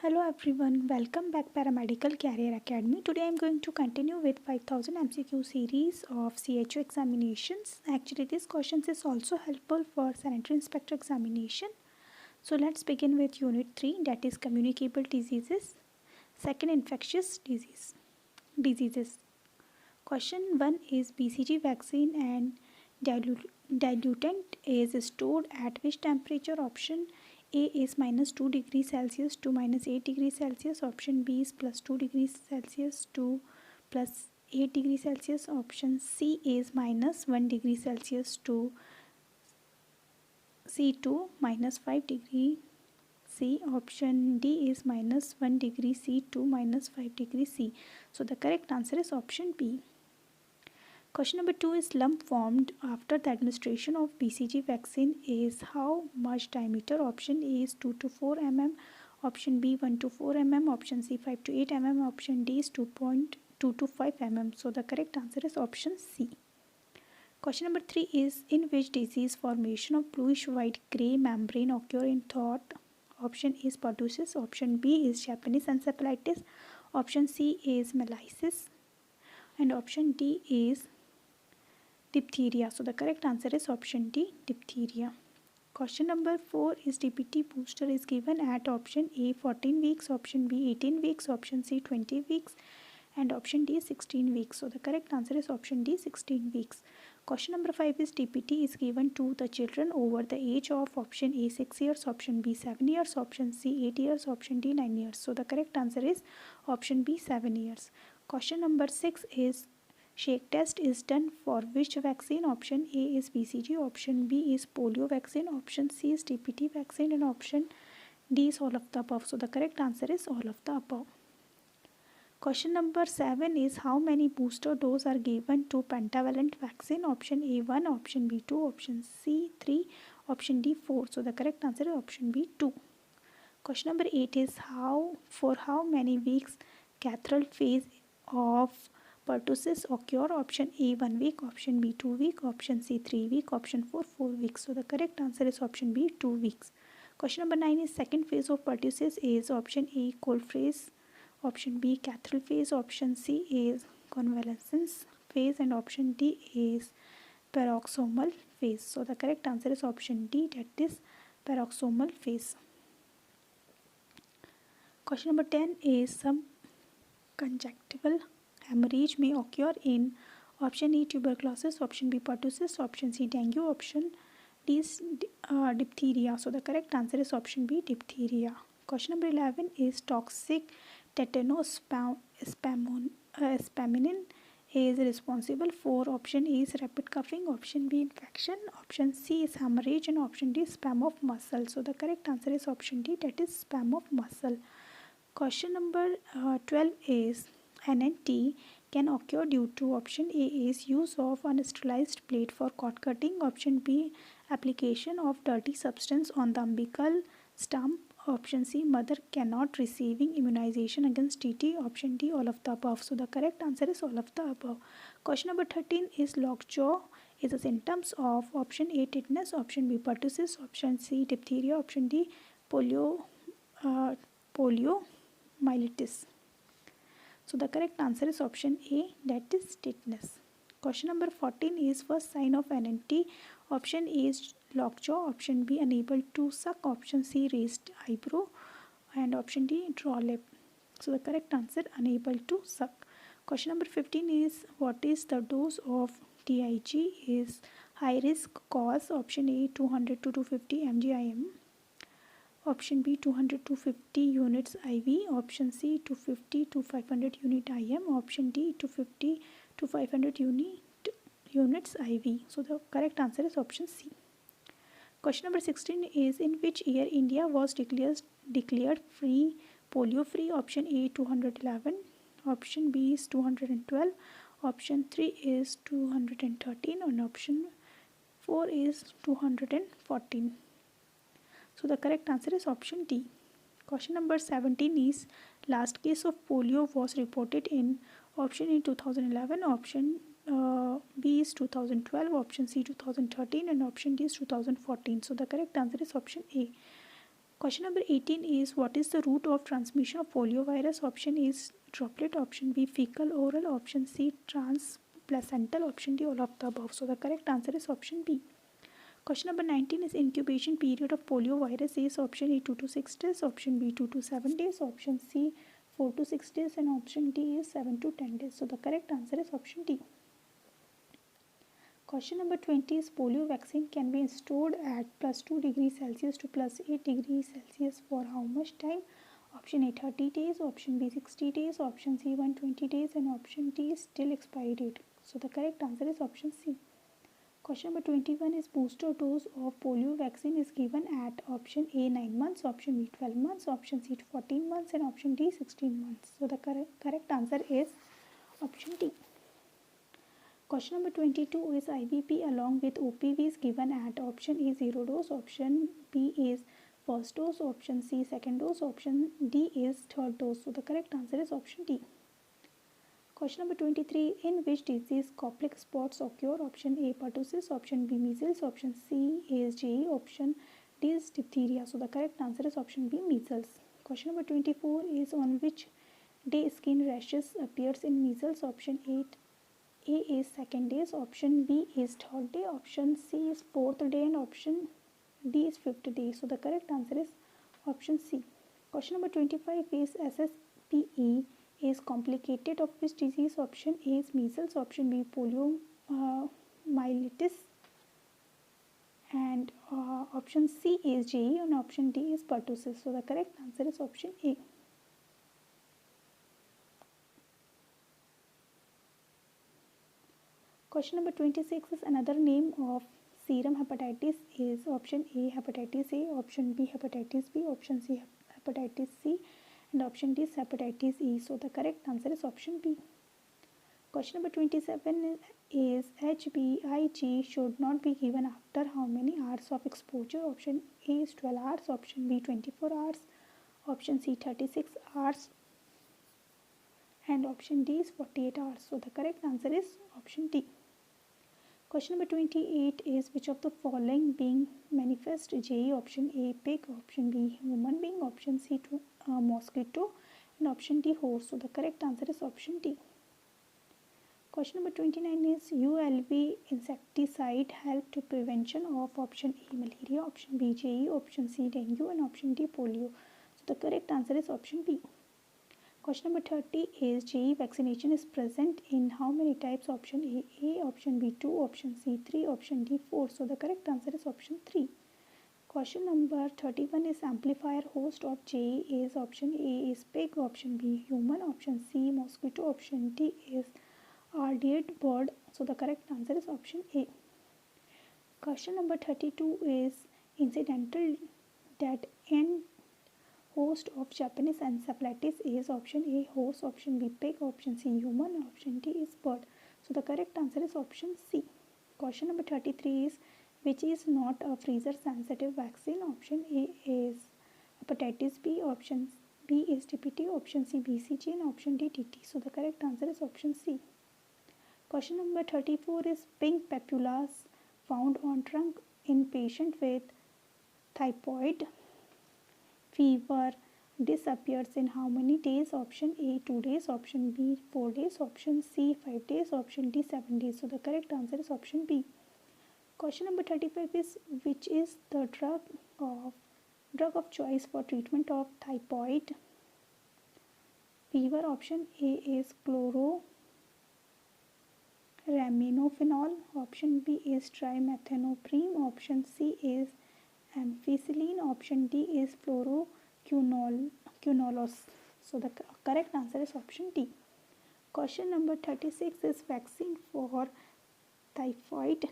Hello everyone, welcome back Paramedical Career Academy. Today I am going to continue with 5000 MCQ series of CHO examinations. Actually this questions is also helpful for sanitary inspector examination. So let's begin with unit 3, that is communicable diseases. Second, infectious diseases. Question 1 is BCG vaccine and diluent is stored at which temperature? Option A is -2 degrees Celsius to -8 degrees Celsius. Option B is +2 degrees Celsius to +8 degrees Celsius. Option C is -1 degree Celsius to C to -5 degree C. Option D is -1 degree C to -5 degree C. So the correct answer is option B. Question number 2 is lump formed after the administration of BCG vaccine is how much diameter? Option A is 2 to 4 mm. Option B 1 to 4 mm. Option C 5 to 8 mm. Option D is 2.2 to 5 mm. So the correct answer is option C. Question number 3 is in which disease formation of bluish white gray membrane occur in thought? Option A is pertussis. Option B is Japanese encephalitis. Option C is melissus. And option D is diphtheria. So the correct answer is option D, diphtheria. Question number 4 is DPT booster is given at option A 14 weeks, option B 18 weeks, option C 20 weeks and option D 16 weeks. So the correct answer is option D, 16 weeks. Question number 5 is DPT is given to the children over the age of option A 6 years, option B 7 years, option C 8 years, option D 9 years. So the correct answer is option B 7 years. Question number 6 is shake test is done for which vaccine? Option A is BCG, option B is polio vaccine, option C is DPT vaccine and option D is all of the above. So the correct answer is all of the above. Question number 7 is how many booster doses are given to pentavalent vaccine? Option A 1, option B 2, option C 3, option D 4. So the correct answer is option B 2. Question number 8 is for how many weeks cathedral phase of pertussis occur? Option A 1 week, option B 2 week, option C 3 week, option 4 weeks. So the correct answer is option B 2 weeks. Question number 9 is second phase of pertussis is option A cold phase, option B cathedral phase, option C is convalescence phase and option D is paroxysmal phase. So the correct answer is option D, that is paroxysmal phase. Question number 10 is some conjunctival hemorrhage may occur in option E tuberculosis, option B pertussis, option C dengue, option D is diphtheria. So the correct answer is option B, diphtheria. Question number 11 is toxic tetanospaminin is responsible for option A is rapid coughing, option B infection, option C is hemorrhage and option D spasm of muscle. So the correct answer is option D, that is spasm of muscle. Question number 12 is NNT can occur due to option A is use of unsterilized plate for cord cutting, option B application of dirty substance on the umbilical stump, option C mother cannot receiving immunization against TT, option D all of the above. So the correct answer is all of the above. Question number 13 is lockjaw is a symptoms of option A tetanus, option B pertussis, option C diphtheria, option D poliomyelitis. So the correct answer is option A, that is tetanus. Question number 14 is first sign of NNT. Option A is lockjaw, option B unable to suck, option C raised eyebrow and option D draw lip. So the correct answer unable to suck. Question number 15 is what is the dose of TIG is high risk cause? Option A 200 to 250 mg/IM. Option B 200 to 50 units IV, option C 250 to 500 unit IM, option D 250 to 500 units IV. So the correct answer is option C. Question number 16 is in which year India was declared free polio free? Option A 211, option B is 212, option 3 is 213 and option 4 is 214. So the correct answer is option D. Question number 17 is last case of polio was reported in option A 2011, option B is 2012, option C 2013 and option D is 2014. So the correct answer is option A Question number 18 is what is the route of transmission of poliovirus? Option A is droplet, option B fecal oral, option C transplacental, option D all of the above. So the correct answer is option B. Question number 19 is incubation period of poliovirus is option A 2 to 6 days, option B 2 to 7 days, option C 4 to 6 days and option D is 7 to 10 days. So the correct answer is option D. Question number 20 is polio vaccine can be stored at plus 2 degrees Celsius to plus 8 degrees Celsius for how much time? Option A 30 days, option B 60 days, option C 120 days and option D is still expiry date. So the correct answer is option C. Question number 21 is booster dose of polio vaccine is given at option A 9 months, option B 12 months, option C 14 months and option D 16 months. So the correct answer is option D. Question number 22 is IVP along with OPV is given at option A 0 dose, option B is first dose, option C second dose, option D is third dose. So the correct answer is option D. Question number 23, in which disease Koplik spots occur? Option A pertussis, option B measles, option C is JE, option D is diphtheria. So the correct answer is option B measles. Question number 24 is on which day skin rashes appears in measles? Option A is second day, option B is third day, option C is fourth day and option D is fifth day. So the correct answer is option C. Question number 25 is SSPE is complicated of which disease? Option A is measles, option B poliomyelitis and option C is JE and option D is pertussis. So the correct answer is option A. Question number 26 is another name of serum hepatitis is option A hepatitis A, option B hepatitis B, option C hepatitis C and option D is hepatitis E. So the correct answer is option B. Question number 27 is HBIG should not be given after how many hours of exposure? Option A is 12 hours, option B 24 hours, option C 36 hours and option D is 48 hours. So the correct answer is option D. Question number 28 is which of the following being manifest JE? Option A pig, option B human being, option C mosquito and option D horse. So the correct answer is option D. Question number 29 is ULV insecticide help to prevention of option A malaria, option B JE, option C dengue and option D polio. So the correct answer is option B. Question number 30 is JE vaccination is present in how many types? Option A, option B 2, option C 3, option D 4. So the correct answer is option 3. Question number 31 is amplifier host of JE is option A is pig, option B human, option C mosquito, option D is ardid bird. So the correct answer is option A. Question number 32 is incidental death in host of Japanese encephalitis is option A horse, option B pig, option C human, option D is bird. So the correct answer is option C. Question number 33 is which is not a freezer sensitive vaccine? Option A is hepatitis B, option B is DPT, option C BCG and option D TT. So the correct answer is option C. Question number 34 is pink papulas found on trunk in patient with typhoid fever disappears in how many days? Option A 2 days, option B 4 days, option C 5 days, option D 7 days. So the correct answer is option B. Question number 35 is which is the drug of choice for treatment of typhoid fever? Option A is chloraminophenols, option B is trimethoprim, option C is ampicillin, option D is fluoroquinolones. So the correct answer is option D. Question number 36 is vaccine for typhoid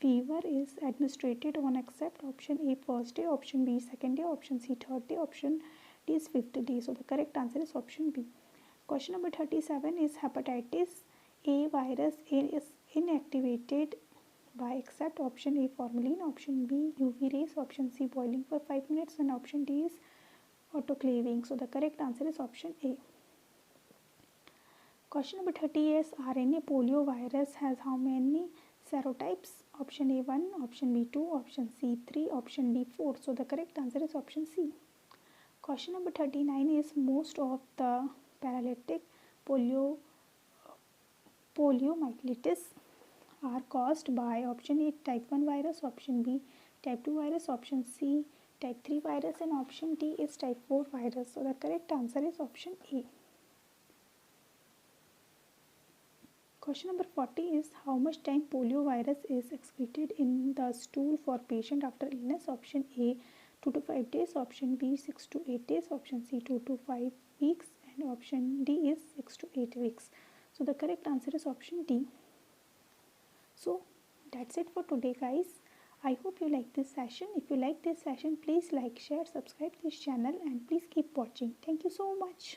fever is administered on except option A first day, option B second day, option C third day, option D is fifth day. So the correct answer is option B. Question number 37 is hepatitis A virus is inactivated by except option A formalin, option B UV rays, option C boiling for 5 minutes and option D is autoclaving. So the correct answer is option A. Question number 30 is RNA poliovirus has how many serotypes? Option A 1, option B 2, option C 3, option D 4. So the correct answer is option C. Question number 39 is most of the paralytic poliomyelitis are caused by option A type 1 virus, option B type 2 virus, option C type 3 virus, and option D is type 4 virus. So the correct answer is option A. Question number 40 is how much time polio virus is excreted in the stool for patient after illness? Option A 2 to 5 days, option B 6 to 8 days, option C 2 to 5 weeks, and option D is 6 to 8 weeks. So the correct answer is option D. So that's it for today, guys. I hope you like this session. If you like this session, please like, share, subscribe this channel, and please keep watching. Thank you so much.